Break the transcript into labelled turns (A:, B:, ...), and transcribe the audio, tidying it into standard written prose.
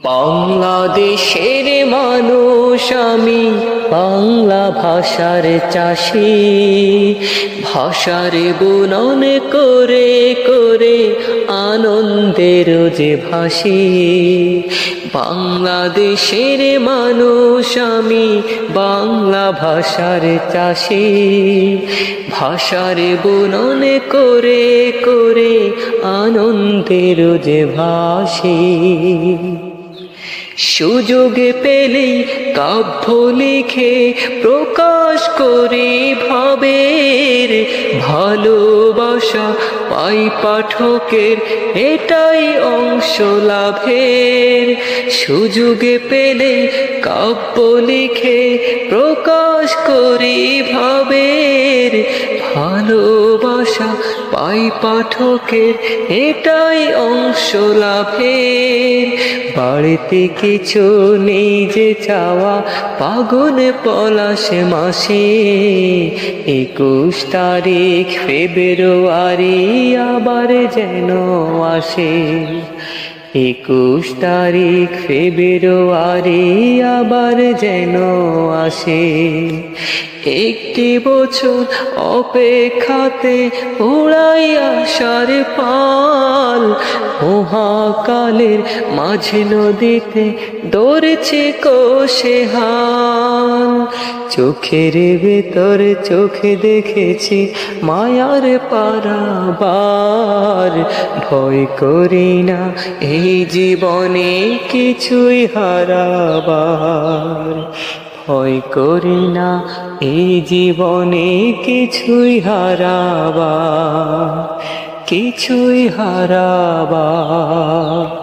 A: বাংলাদেশের মানুষ আমি, বাংলা ভাষার চাষী। ভাষার বুনন করে করে আনন্দের যে ভাসি। বাংলাদেশের মানুষ আমি, বাংলা ভাষার চাষী। ভাষার বুনন করে করে আনন্দের যে ভাসি। সুযোগ পেলেই কাব্য লিখে প্রকাশ করি ভাবের ভালোবাসা পাই পাঠকের, এটাই অংশ লাভের। সুযোগ পেলে কাব্য লিখে প্রকাশ করি ভাবের ভালোবাসা পাই পাঠকের, এটাই অংশ লাভের। বাড়িতে কিছু নেই যে চাওয়া, ফাগুন পলাশ মাসে 21 তারিখ ফেব্রুয়ারি আবার যেন আসে। 21 তারিখ ফেব্রুয়ারি আবার যেন আসে। একটি বছর অপেক্ষাতে উড়াই আশার পাল, মহাকালের মাঝে নদীতে দৌড়ছে কোষে হাল। চোখের ভেতর চোখে দেখেছি মায়ার পারাবার, ভয় করি না এই জীবনে কিছুই হারাবার। ভয় করি না এই জীবনে কিছুই হারাবার, কিছুই হারাবার।